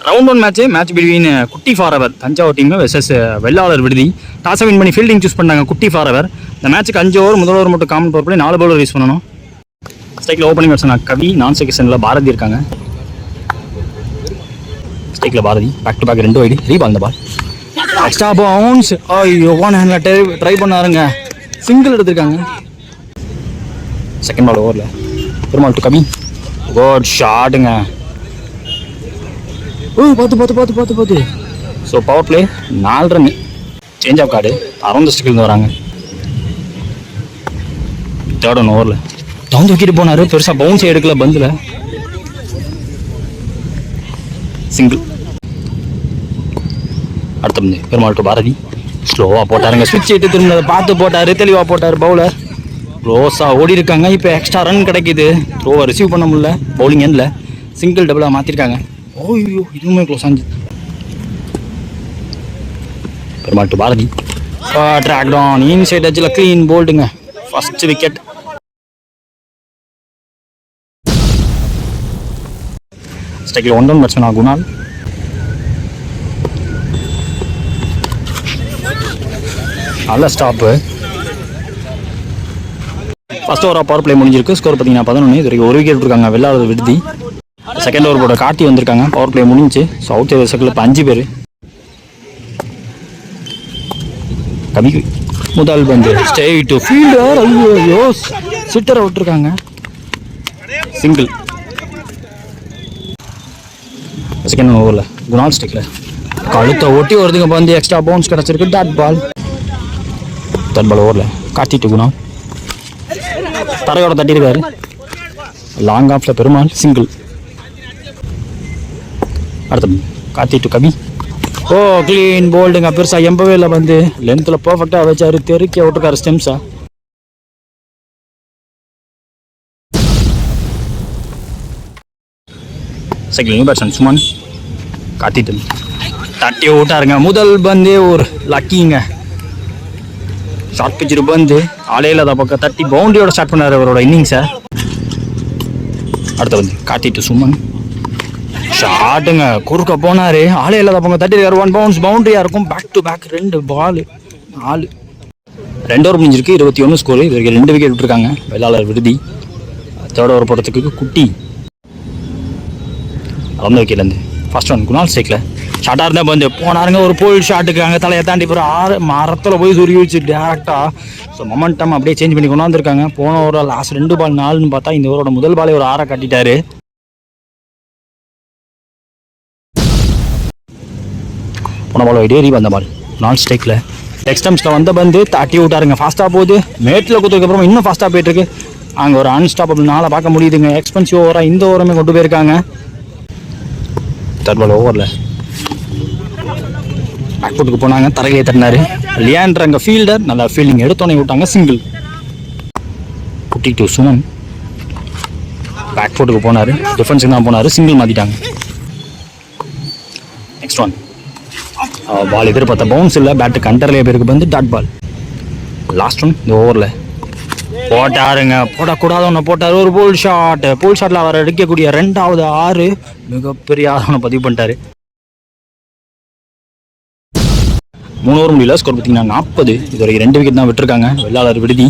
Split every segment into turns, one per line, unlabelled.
Round 1 match between குட்டி forever Thanjavur team versus வெள்ளாளர் விடுதி. டாஸை win பண்ணி ஃபீல்டிங் சூஸ் பண்ணாங்க குட்டி ஃபாரவர். இந்த மேட்ச்சுக்கு 5 ஓவர், முதல் ஓவர் மட்டும் common power play, 4 bowler use பண்ணணும். ஸ்ட்ரைக்கில் ஓப்பனிங் பேட்ஸ்மேன் கவி, நான் செகஷனில் பாரதி இருக்காங்க. ஸ்ட்ரைக்கில் Bharathi, back to back 2 wide, ரீபால் இந்த பால் எக்ஸ்ட்ரா பவுன்ஸ். ஐயோ, 1 ஹேண்டில் ட்ரை பண்ணாருங்க, சிங்கிள் எடுத்திருக்காங்க. செகண்ட் பால் ஓவரில் பெருமாள் டு கவி, குட் ஷாட்டுங்க. பார்த்து. So power play 4 run. Change of guard around the ஸ்டிக்கில் வராங்க. தேர்ட் ஒன் ஓவரில் டவுன் தூக்கிட்டு போனார், பெருசாக பவுன்ஸே எடுக்கல பந்தில், சிங்கிள். அடுத்த பந்து பெருமாள் டு பாரதி, ஸ்லோவாக போட்டாருங்க, ஸ்விட்ச் இட்டு திரும்ப பார்த்து போட்டார், தெளிவாக போட்டார். பவுலர் க்ளோஸாக ஓடி இருக்காங்க. இப்போ எக்ஸ்ட்ரா ரன் கிடைக்கிது, த்ரோவை ரிசீவ் பண்ண முடியல, பவுலிங் எண்டில் சிங்கிள் டபுளாக மாற்றிருக்காங்க. ஓய்யோ, இதுவுமே க்ளோஸ் ஆச்சு. Perumal to Bharathi, track down inside எட்ஜில் க்ளீன் போல்டுங்க, ஃபர்ஸ்ட் விக்கெட். ஸ்ட்ரைக்கில் 1 ரன் பேட்ஸ்மேன் குணால், நல்ல ஸ்டாப்பு. ஃபர்ஸ்ட் ஓவராக பவர் பிளே முடிஞ்சிருக்கு. ஸ்கோர் பார்த்தீங்கன்னா 11. இது வரைக்கும் 1 விக்கெட் இருக்காங்க வெள்ளாளர் விடுதி. செகண்ட் ஓவர் போட காட்டி வந்திருக்காங்க. பவர் பிளே முடிஞ்சு. ஸோ அவுட் சைடர் சர்க்கிள் இப்போ 5 பேர். கவி முதல் பந்து ஸ்ட்ரெயிட் டு ஃபீல்டர், ஐயோ சிட்டரை விட்டுருக்காங்க, சிங்கிள். செகண்ட் ஓவரில் குணால் ஸ்டிக்கில் கழுத்தை ஒட்டி வருதுங்க பந்து, எக்ஸ்ட்ரா பவுன்ஸ் கிடச்சிருக்கு. டாட் பால் ஓவரில் காட்டிட்டு குணால் தரையோட தட்டியிருக்காரு, லாங் ஆஃப்ல பெருமாள், சிங்கிள். அடுத்த காத்திட்டு கவி, க்ளீன் போல்டுங்க, பெருசாக எம்பவே இல்லை வந்து லென்த்தில் பர்ஃபெக்டாக வச்சாரு, தெருக்கி விட்டுருக்காரு ஸ்டெம்ஸா. செகண்ட் நியூ பேட்ஸ்மேன் சுமன் காத்திட்டு தட்டி விட்டாருங்க. முதல் பந்தே ஒரு லக்கிங்க, ஷார்ட் பிச்சு பந்து ஆலையில் அதை பக்கம் தட்டி பவுண்டரியோட ஸ்டார்ட் பண்ணார் அவரோட இன்னிங்ஸை. அடுத்த வந்து காட்டிட்டு சுமன் ஷாட்டுங்க, குறுக்க போனார், ஆலையில் அதை பக்கம் தட்டிருக்காரு. 1 பவுன்ஸ் பவுண்டரியாக இருக்கும். Back to back 2 ball 4. 2 over முடிஞ்சிருக்கு, 21 ஸ்கோர். இது வரைக்கும் 2 விக்கெட் விட்டுருக்காங்க வெள்ளாளர் விடுதி. தேர்ட் ஓவர் போடுறதுக்கு குட்டி அந்த விக்கெட்லேருந்து. ஃபர்ஸ்ட் ஒன் குணால் ஸ்ட்ரைக்கில் ஷார்ட்டாக இருந்தால் வந்து போனாருங்க, ஒரு போல் ஷாட்டுக்கு அங்கே தலையை தாண்டி போகிற 6 மரத்தில் போய் சுருகி வச்சு டேரெக்டாக. ஸோ மொமெண்டம் அப்படியே சேஞ்ச் பண்ணி கொண்டாந்துருக்காங்க. போன ஓவரில் லாஸ்ட் 2 பால் 4ன்னு பார்த்தா இந்த ஓவரோட முதல் பாலே ஒரு 6 கட்டிட்டாரு. போன பால் வைடேறி வந்த பால் குணால் ஸ்ட்ரைக்கில் எக்ஸ்டம்ஸில் வந்த பந்து தட்டி விட்டாருங்க, ஃபாஸ்ட்டாக போகுது. மேட்டில் கொடுத்ததுக்கப்புறம் இன்னும் ஃபாஸ்ட்டாக போயிட்டுருக்கு. அங்கே ஒரு அன்ஸ்டாப்பபிள் 4 பார்க்க முடியுதுங்க. எக்ஸ்பென்சிவ் ஓவராக இந்த ஓவருமே கொண்டு போயிருக்காங்க. தேர்ட் பால் ஓவரில் பேக்ஃபுட்டுக்கு போனாங்க, தரையிலே தட்டினாரு. லியாண்டர் அங்கே ஃபீல்டர் நல்லா ஃபீல்டிங் எடுத்தோன்னே விட்டாங்க, சிங்கிள். குட்டி டு சுமன் பேக்ஃபுட்டுக்கு போனார், டிஃபென்ஸுக்கு தான் போனார், சிங்கிள் மாற்றிட்டாங்க. நெக்ஸ்ட் ஒன் பால் எதிர்பார்த்த பவுன்ஸ் இல்லை, பேட்டுக்கு அண்டர்லேயே பேருக்கு வந்து டாட் பால். லாஸ்ட் ஒன் இந்த ஓவரில் போட்டாருங்க, போடக்கூடாத ஒன்று போட்டார், ஒரு போல் ஷாட்டில் அவர் எடுக்கக்கூடிய 2வது 6 மிகப்பெரிய ஆதவனை பதிவு பண்ணிட்டாரு. 3 ஓவர் முடியல, ஸ்கோர் பார்த்தீங்கன்னா 40. இது வரைக்கும் 2 விக்கெட் தான் விட்டுருக்காங்க வெள்ளாளர் விடுதி.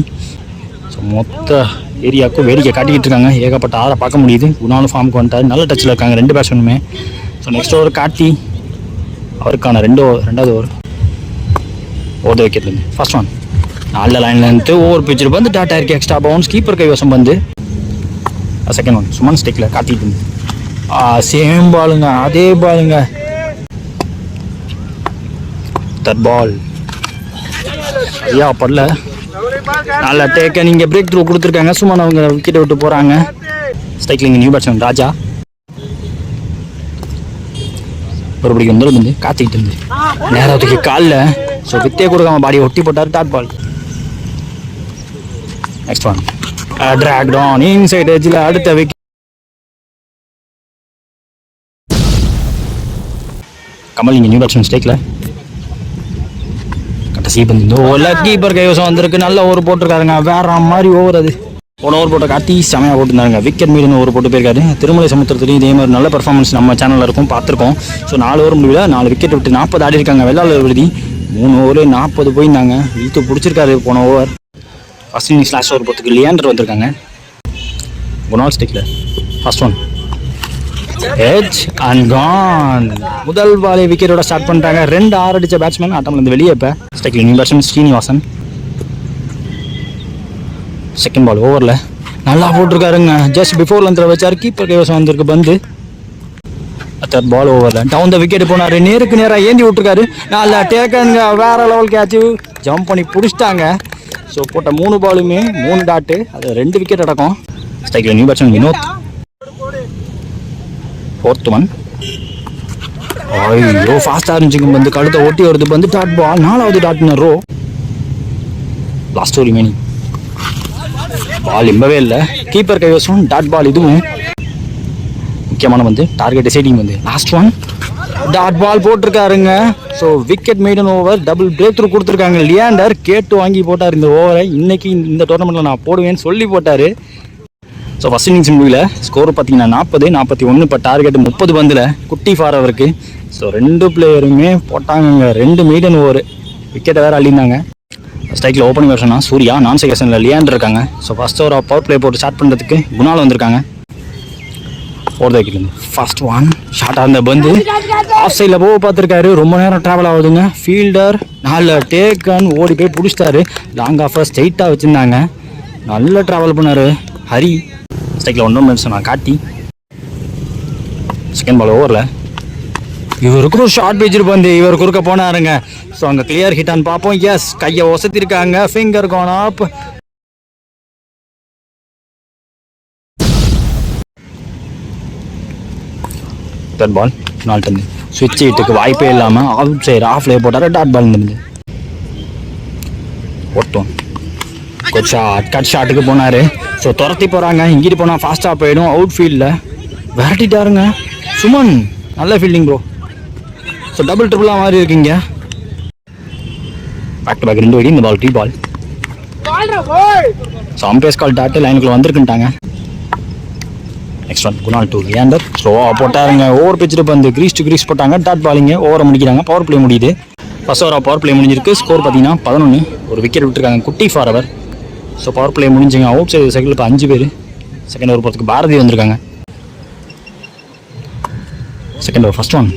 ஸோ மொத்த ஏரியாவுக்கும் வேடிக்கை காட்டிக்கிட்டு இருக்காங்க. ஏகப்பட்ட 6 பார்க்க முடியுது. குணாலும் ஃபார்முக்கு வந்துட்டார், நல்ல டச்சில் இருக்காங்க 2 பேட்ஸ்மேனுமே. ஸோ நெக்ஸ்ட் ஓவர் காட்டி அவருக்கான 2வது ஓவர் ஓத விக்கெட்லேருந்து. ஃபர்ஸ்ட் ஒன் நல்ல லைன்லேருந்து ஓவர் பிச்சு வந்து டாட்டா இருக்கு, எக்ஸ்ட்ரா பவுன்ஸ், கீப்பர் கைவசம் வந்து. செகண்ட் ஒன் சுமன் ஸ்டிக்கில் காத்திட்டு சேம் பாலுங்க, அதே பாலுங்க. தட் பால் ஐயா படல, நல்ல டேக்க. நீங்கள் பிரேக் த்ரூ கொடுத்துருக்காங்க, சுமன் அவங்க விக்கெட்டை விட்டு போகிறாங்க. ஸ்ட்ரைக்கில் நியூ பேட்ஸ்மேன் ராஜா ஒருபடிக்கு வந்து காத்திக்கிட்டு இருந்து நேரத்துக்கு காலில் ஸோ வித்தே கொடுக்காம பாடியை ஒட்டி போட்டார். Dot ball. Next one track down inside எட்ஜில் அடுத்த விக்கெட். கமல் இங்கே நியூ பேட்ஸ்மேன் ஸ்ட்ரைக்கில் கடைசி பந்து கீப்பர் கைவசம் வந்திருக்கு, நல்ல ஓவர் போட்டிருக்காருங்க, வேற மாதிரி ஓவர் அது. போன ஓவர் போட்ட காட்டி செமையாக போட்டுருந்தாங்க. விக்கெட் மீடியம் ஓவர் போட்டு போயிருக்காரு. திருமலை சமுத்திரத்துலையும் இதே மாதிரி நல்ல பர்ஃபார்மன்ஸ் நம்ம சேனலில் இருக்கும், பார்த்துருக்கோம். ஸோ 4 ஓவர் முடியல 4 விக்கெட் விட்டு 40 ஆடி இருக்காங்க. வெள்ளாளர் விடுதி 3 ஓவர் 40 போயிருந்தாங்க. இழுத்து பிடிச்சிருக்காரு போன over. First innings last over போகிறதுக்கு லியாண்டர் வந்திருக்காங்க. குணால் ஸ்டிக்கில் first one edge and gone. முதல் பாலே விக்கெட்டோட ஸ்டார்ட் பண்ணிட்டாங்க. 2 6 அடித்த பேட்ஸ்மேன் ஆட்டம்லேருந்து வெளியே. இப்போ ஸ்டிக்கில் new batsman Srinivasan. Second ball ஓவரில் நல்லா போட்டிருக்காருங்க. ஜஸ்ட் பிஃபோர் லென்த்தில் வச்சார். கீப்பர் கைவசம் வந்திருக்கு பந்து. தேர்ட் பால் ஓவரில் டவுன் த விக்கெட் போனார். நேருக்கு நேராக ஏந்தி விட்டுருக்காரு. நல்லா டேக்கனுங்க. வேற லெவல் கேட்சு. ஜம்ப் பண்ணி பிடிச்சிட்டாங்க. ஸோ போட்ட 3 பாலுமே 3 டாட்டு. அது 2 விக்கெட் அடக்கம். ஸ்ட்ரைக்கில் new batsman Vinod. Fourth one. ஐயோ ஃபாஸ்ட்டாக இருந்துச்சுங்க. வந்து கழுத்தை ஒட்டி வருது. வந்து டாட் பால் 4வது டாட்னு ரோ. லாஸ்ட் ஒரு ரிமைனிங் பால் இம்பவே இல்லை. கீப்பர் கைவசம் டாட் பால். இதுவும் முக்கியமான வந்து டார்கெட் டிசைடிங் வந்து லாஸ்ட் ஒன் டாட் பால் போட்டிருக்காருங்க. So wicket maiden over double break through கொடுத்துருக்காங்க. லியாண்டர் கேட்டு வாங்கி போட்டார் இந்த ஓவரை. இன்னைக்கு இந்த டோர்னமெண்ட்டில் நான் போடுவேன்னு சொல்லி போட்டார். ஸோ ஃபஸ்ட் இன்னிங்ஸ் முடியல ஸ்கோர் பார்த்தீங்கன்னா 40 41. இப்போ டார்கெட் 30 பந்தில் குட்டி ஃபார் அவருக்கு. ஸோ 2 பிளேயருமே போட்டாங்க. 2 மெய்டன் ஓவர் விக்கெட்டை வேறு அள்ளியிருந்தாங்க. ஸ்ட்ரைக்கில் ஓப்பனிங் பேட்ஸ்மேனா சூர்யா. நான் செகஷனில் லியாண்டர் இருக்காங்க. So first over power play போட்டு ஸ்டார்ட் பண்ணுறதுக்கு குணால் வந்திருக்காங்க. 4th விக்கெட்லேருந்து ஃபர்ஸ்ட் ஒன் ஷார்ட்டாக இருந்த பந்து ஆஃப் சைடில் போக பார்த்துருக்காரு. ரொம்ப நேரம் ட்ராவல் ஆகுதுங்க. ஃபீல்டர் நல்ல டேக்கன் ஓடி போய் பிடிச்சிட்டாரு. லாங் ஆஃபர் ஸ்ட்ரைட்டாக வச்சுருந்தாங்க. நல்ல ட்ராவல் பண்ணார் ஹரி. ஸ்ட்ரைக்கில் 1 பேட்ஸ்மேனா காட்டி. செகண்ட் பால் ஓவரில் இவருக்கு ஒரு ஷார்ட் பேஜர் பந்து. இவர் குறுக்க போனாருங்க. ஸோ அங்கே கிளியர் ஹிட்டான்னு பார்ப்போம். எஸ் கையை ஒசத்திருக்காங்க. Finger gone up. Third ball நாள் தந்து ஸ்விட்ச் ஹிட்டுக்கு வாய்ப்பே இல்லாமல் அவுட் சைடு ஆஃப்லேயே போட்டார். டாட் பால் இருந்து ஓட்டம் குட் ஷாட். கட் ஷாட்டுக்கு போனார். ஸோ துரத்தி போகிறாங்க. இங்கிட்டு போனால் ஃபாஸ்ட்டாக போயிடும். அவுட் ஃபீல்டில் விரட்டிட்டாருங்க சுமன். நல்ல ஃபீல்டிங் ப்ரோ. ஸோ டபுள் ட்ரிபிளாக மாதிரி இருக்கீங்க. பேக் டு பேக் 2 வைடி. இந்த பால் டீ பால். ஸோ அம்பேஸ் கால் டாட்டு லைனுக்குள்ள வந்திருக்குன்ட்டாங்க. Next one Kunal to Leander. ஸ்லோவாக போட்டாருங்க. ஓவர் பிச்சுட்டு பந்து கிரீஸ் டு கிரீஸ் போட்டாங்க. டாட் பாலிங்க. ஓவரை முடிக்கிறாங்க. பவர் பிளே முடியுது. ஃபர்ஸ்ட் ஓவராக பவர் பிளே முடிஞ்சிருக்கு. ஸ்கோர் பார்த்தீங்கன்னா 11. ஒரு விக்கெட் விட்டுருக்காங்க குட்டி ஃபார் அவர். ஸோ பவர் பிளே முடிஞ்சுங்க. அவுட் சைடு சைக்கிள் இப்போ 5 பேர். செகண்ட் ஓவர் போகிறதுக்கு பாரதி வந்திருக்காங்க. செகண்ட் ஓவர் ஃபர்ஸ்ட் ஒன்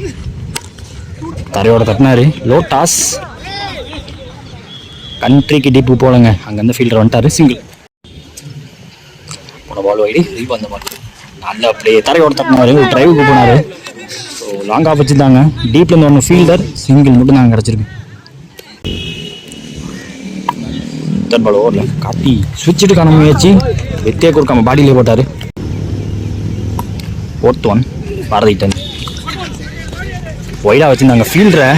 தரையோட தட்டினாரு. லோ டாஸ் கண்ட்ரிக்கு டிப்பு போலங்க. அங்கேருந்து ஃபீல்டர் வந்துட்டாரு. சிங்கிள் போன பால் வைடி ரீப் அந்த பால் நல்ல பிளே. தரையோட தட்டினாரு. ஒரு ட்ரைவுக்கு போனார். ஸோ லாங் ஆஃப் வச்சுருந்தாங்க. டீப்லேருந்து ஒன்று ஃபீல்டர். சிங்கிள் மட்டும் நாங்கள் கிடச்சிருக்கு. தேர்ட் பால் ஓவரில் காட்டி ஸ்விட்சிட்டு காண முயற்சி. வெத்தியே கொடுக்காம பாடியிலே போட்டார். ஃபோர்த் ஒன் பாரதி டன் ஒய்டாக வச்சுருந்தாங்க ஃபீல்டரை.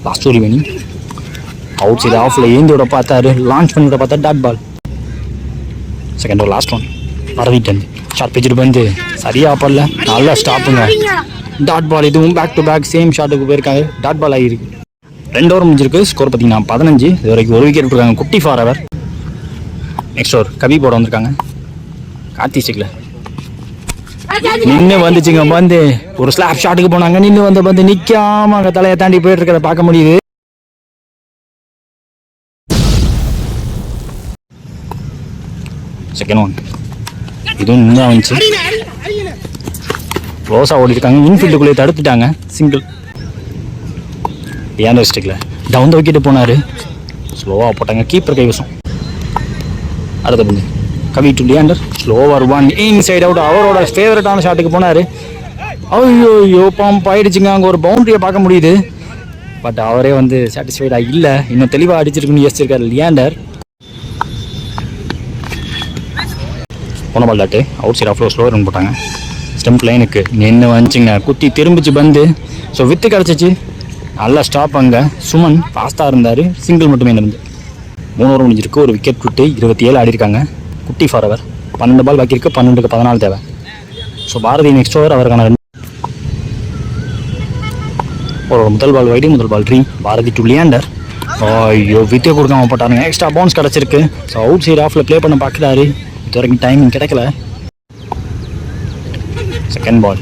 லாஸ்ட் ஒரு வேணி அவுட் சைடு ஆஃபில் ஏந்தியோட பார்த்தாரு. லான்ச் பண்ணிவிட பார்த்தா dot ball. Second over last one பரவிட்டு ஷார்ட் பிச்சுட்டு வந்து சரியாக படல. நல்லா ஸ்டாப்புங்க. Dot ball. இதுவும் பேக் டு பேக் சேம் ஷாட்டுக்கு போயிருக்காங்க. டாட் பால் ஆகிருக்கு. 2 ஓவர் முடிஞ்சிருக்கு. ஸ்கோர் பார்த்தீங்கன்னா 15. இது வரைக்கும் ஒரு விக்கெட் விட்டுருக்காங்க குட்டி ஃபார் அவர். நெக்ஸ்ட் ஓவர் கவி போட வந்திருக்காங்க. கார்த்தி ஸ்டிக்கில் நின்று வந்துச்சுங்க. வந்து ஒரு ஸ்லாப் ஷாட்டுக்கு போனாங்க. நின்று வந்த வந்து நிற்காம அங்கே தலையை தாண்டி போயிட்டு இருக்கிறத பார்க்க முடியுது. செகண்ட் ஒன் இதுவும் இன்னும் வந்துச்சு. க்ளோஸாக ஓடிருக்காங்க. இன்ஃபீல்டுக்குள்ளேயே தடுத்துட்டாங்க. சிங்கிள். லியாண்டர் ஸ்டிக்கில் டவுன் த விக்கெட்டு போனார். ஸ்லோவாக போட்டாங்க. கீப்பர் கைவசம். அடுத்த பந்து Kavi to Leander. Slower one inside out. அவரோட ஃபேவரட்டான ஷாட்டுக்கு போனார். ஐயோ பம்ப் ஆயிடுச்சுங்க. அங்கே ஒரு பவுண்டரியை பார்க்க முடியுது. பட் அவரே வந்து சாட்டிஸ்ஃபைடாக இல்லை. இன்னும் தெளிவாக அடிச்சிருக்குன்னு யோசிச்சிருக்காரு லியாண்டர். போன பால் டாட்டு அவுட் சைட் ஆஃப்ல ஸ்லோ ரன் போட்டாங்க. ஸ்டெம்ப் லைனுக்கு நின்று வந்துச்சுங்க. குத்தி திரும்பிச்சு பந்து. ஸோ வித்து கிடச்சிச்சு. நல்லா ஸ்டாப். அங்கே சுமன் ஃபாஸ்ட்டாக இருந்தார். சிங்கிள் மட்டுமே இருந்து 3 ஓவர் முடிஞ்சிருக்கு. ஒரு விக்கெட் விட்டு 27 ஆடி இருக்காங்க குட்டி ஃபார் அவர். 12 பால் பாக்கி இருக்குது. 12க்கு 14 தேவை. ஸோ பாரதி நெக்ஸ்ட் ஓவர் அவருக்கான ஒரு முதல் பால் வைடி முதல் பால் ட்ரீ. Bharathi to Leander. ஐயோ வித்தியை கொடுக்காம போட்டாருங்க. எக்ஸ்ட்ரா பவுன்ஸ் கிடச்சிருக்கு. ஸோ அவுட் சைட் ஆஃபில் ப்ளே பண்ண பார்க்குறாரு. இது வரைக்கும் டைமிங் கிடைக்கல. செகண்ட் பால்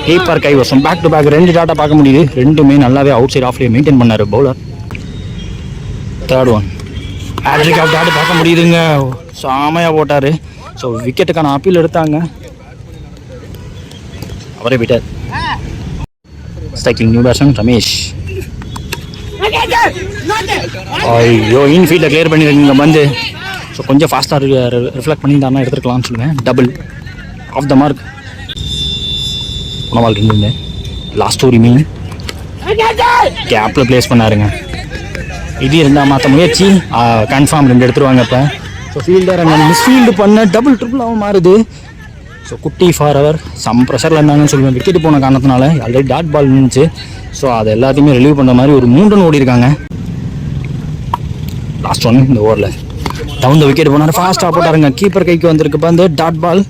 கீப்பர் கைவசம். பேக் டு பேக் 2 டாட்டா பார்க்க முடியுது. ரெண்டுமே நல்லாவே அவுட் சைட் ஆஃப்லேயே மெயின்டைன் பண்ணார் bowler. Third one hattrick of dot பார்க்க முடியுதுங்க. சாமையாக போட்டார். ஸோ விக்கெட்டுக்கான அப்பீல் எடுத்தாங்க. அவரே விட்டார். Striking new batsman Ramesh. ஐயோ இன்ஃபீல்டை கிளியர் பண்ணியிருக்கீங்க பந்து. ஸோ கொஞ்சம் ஃபாஸ்ட்டாக ரிஃப்ளெக்ட் பண்ணியிருந்தாருன்னா எடுத்துருக்கலாம்னு சொல்லுவேன். Double off the mark. உணவால் இருந்துங்க. லாஸ்ட் ஒரு மீன் கேப்பில் பிளேஸ் பண்ணாருங்க. இது இருந்தால் மாற்ற முயற்சி கன்ஃபார்ம் 2 எடுத்துருவாங்க. இப்போ ஸோ ஃபீல்டர் அங்கே மிஸ்ஃபீல்டு பண்ண டபுள் ட்ரிபிளாகவும் மாறுது. ஸோ குட்டி ஃபார் அவர் சம் ப்ரெஷரில் இருந்தாங்கன்னு சொல்லுவேன். விக்கெட்டு போன காரணத்தினால ஆல்ரெடி டாட் பால் இருந்துச்சு. ஸோ அது எல்லாத்தையுமே ரிலீவ் பண்ணுற மாதிரி ஒரு 3 ரன் ஓடி இருக்காங்க. லாஸ்ட் ஒன் இந்த ஓவரில் டவுன் த விக்கெட் போனார். ஃபாஸ்ட்டாக போட்டாருங்க. கீப்பர் கைக்கு வந்திருக்கு பந்து. Dot ball.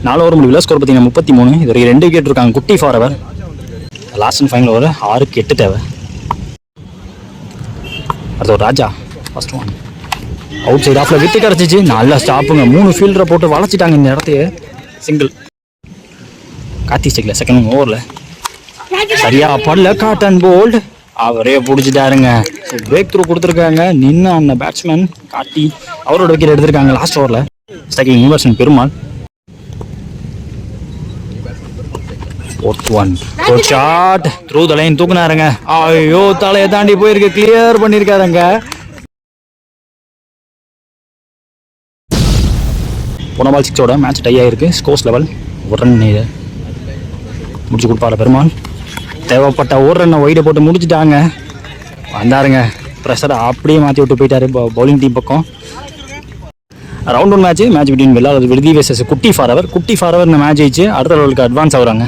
4 ஓவர் முடிவில் ஸ்கோர் பார்த்தீங்கன்னா 33. இது வரைக்கும் 2 விக்கெட் இருக்காங்க. குட்டி ஃபார் அவர். லாஸ்ட் அண்ட் ஃபைனல் ஓவர் 6க்கு 8 தேவை. அடுத்த ஒரு Raja first one outside ஆஃப்ல வித்து கிடச்சிச்சு. நல்லா ஸ்டாப்புங்க. 3 ஃபீல்டரை போட்டு வளைச்சிட்டாங்க இந்த இடத்தையே. சிங்கிள் கார்த்தி ஸ்டிக்ல செகண்ட் ஓவரில் சரியா படல. காட்டன் போல்ட் அவரே பிடிச்சிட்டாருங்க. பிரேக் த்ரூ கொடுத்துருக்காங்க. நின்று அந்த பேட்ஸ்மேன் காட்டி அவரோட விக்கெட் எடுத்திருக்காங்க லாஸ்ட் ஓவரில். Striking new batsman Perumal. ஒரு ஷாட் த்ரூ த லைன் தூக்குனாருங்க. ஐயோ தலையை தாண்டி போயிருக்கு. கிளியர் பண்ணியிருக்காருங்க. போன பால் 6ஓட மேட்ச் டை ஆகிருக்கு. ஸ்கோர்ஸ் லெவல் 1 ரன் முடிச்சு கொடுப்பாரு பெருமாள். தேவைப்பட்ட 1 ரன்னை ஒய்டை போட்டு முடிச்சுட்டாங்க. வந்தாருங்க. ப்ரெஷரை அப்படியே மாற்றி விட்டு போயிட்டாரு பவுலிங் டீம் பக்கம். ரவுண்ட் 1 மேட்ச் பிட்வீன் விருதி வெர்சஸ் குட்டி ஃபார் அவர். குட்டி ஃபார் அவர் இந்த மேட்ச் ஆயிடுச்சு. அடுத்த லெவலுக்கு அட்வான்ஸ் ஆகுறாங்க.